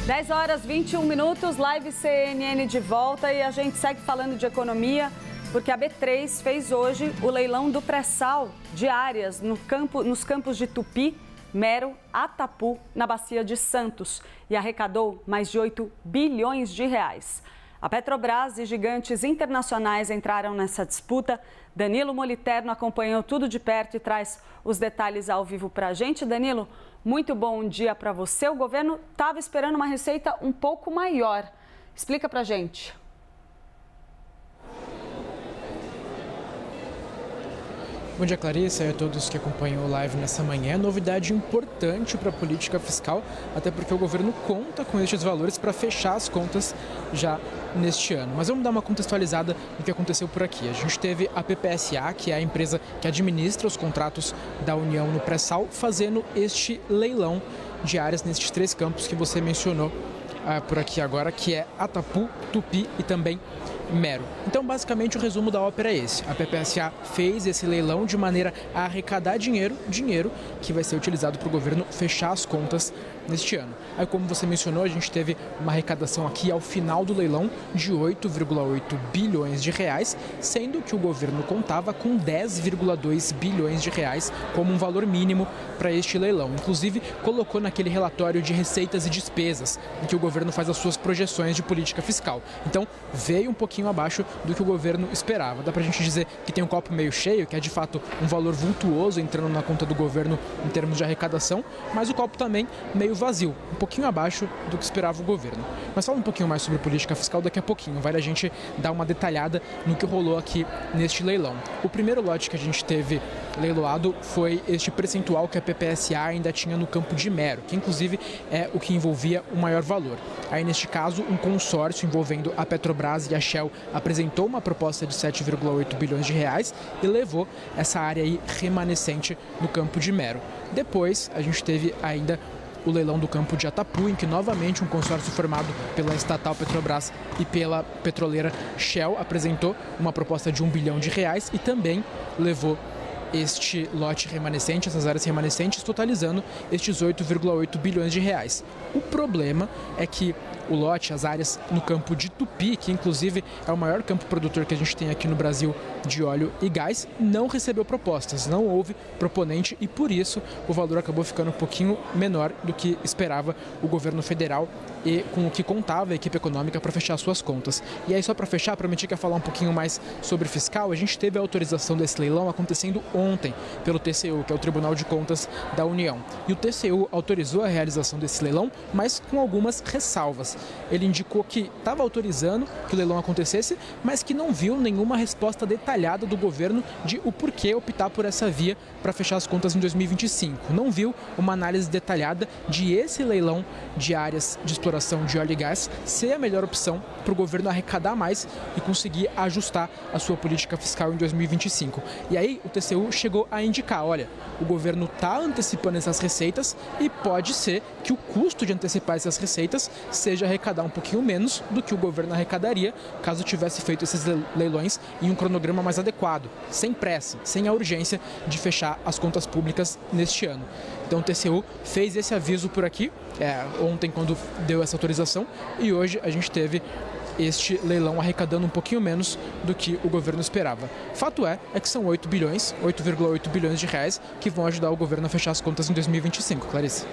10 horas 21 minutos, live CNN de volta e a gente segue falando de economia, porque a B3 fez hoje o leilão do pré-sal de áreas nos campos de Tupi, Mero, Atapu, na Bacia de Santos, e arrecadou mais de 8 bilhões de reais. A Petrobras e gigantes internacionais entraram nessa disputa. Danilo Moliterno acompanhou tudo de perto e traz os detalhes ao vivo para a gente. Danilo, muito bom dia para você. O governo estava esperando uma receita um pouco maior. Explica para a gente. Bom dia, Clarissa, e a todos que acompanham o live nessa manhã. Novidade importante para a política fiscal, até porque o governo conta com estes valores para fechar as contas já neste ano. Mas vamos dar uma contextualizada do que aconteceu por aqui. A gente teve a PPSA, que é a empresa que administra os contratos da União no pré-sal, fazendo este leilão de áreas nesses 3 campos que você mencionou por aqui agora, que é Atapu, Tupi e também Mero. Então, basicamente, o resumo da ópera é esse. A PPSA fez esse leilão de maneira a arrecadar dinheiro que vai ser utilizado para o governo fechar as contas neste ano. Aí, como você mencionou, a gente teve uma arrecadação aqui ao final do leilão de 8,8 bilhões de reais, sendo que o governo contava com 10,2 bilhões de reais como um valor mínimo para este leilão. Inclusive, colocou naquele relatório de receitas e despesas, em que o governo faz as suas projeções de política fiscal. Então, veio um pouquinho abaixo do que o governo esperava. Dá pra gente dizer que tem um copo meio cheio, que é de fato um valor vultuoso entrando na conta do governo em termos de arrecadação, mas o copo também meio vazio, um pouquinho abaixo do que esperava o governo. Mas fala um pouquinho mais sobre política fiscal daqui a pouquinho, vale a gente dar uma detalhada no que rolou aqui neste leilão. O primeiro lote que a gente teve leiloado foi este percentual que a PPSA ainda tinha no campo de Mero, que inclusive é o que envolvia o maior valor. Aí, neste caso, um consórcio envolvendo a Petrobras e a Shell apresentou uma proposta de 7,8 bilhões de reais e levou essa área aí remanescente no campo de Mero. Depois, a gente teve ainda o leilão do campo de Atapu, em que novamente um consórcio formado pela estatal Petrobras e pela petroleira Shell apresentou uma proposta de 1 bilhão de reais e também levou este lote remanescente, essas áreas remanescentes, totalizando estes 8,8 bilhões de reais. O problema é que o lote, as áreas no campo de Tupi, que inclusive é o maior campo produtor que a gente tem aqui no Brasil de óleo e gás, não recebeu propostas, não houve proponente e por isso o valor acabou ficando um pouquinho menor do que esperava o governo federal e com o que contava a equipe econômica para fechar suas contas. E aí, só para fechar, prometi que ia falar um pouquinho mais sobre fiscal. A gente teve a autorização desse leilão acontecendo ontem pelo TCU, que é o Tribunal de Contas da União. E o TCU autorizou a realização desse leilão, mas com algumas ressalvas. Ele indicou que estava autorizando que o leilão acontecesse, mas que não viu nenhuma resposta detalhada do governo de o porquê optar por essa via para fechar as contas em 2025. Não viu uma análise detalhada de esse leilão de áreas de exploração de óleo e gás ser a melhor opção para o governo arrecadar mais e conseguir ajustar a sua política fiscal em 2025. E aí o TCU chegou a indicar, olha, o governo está antecipando essas receitas e pode ser que o custo de antecipar essas receitas seja arrecadar um pouquinho menos do que o governo arrecadaria caso tivesse feito esses leilões em um cronograma mais adequado, sem pressa, sem a urgência de fechar as contas públicas neste ano. Então o TCU fez esse aviso por aqui, ontem quando deu essa autorização, e hoje a gente teve este leilão arrecadando um pouquinho menos do que o governo esperava. Fato é que são 8,8 bilhões de reais que vão ajudar o governo a fechar as contas em 2025, Clarissa.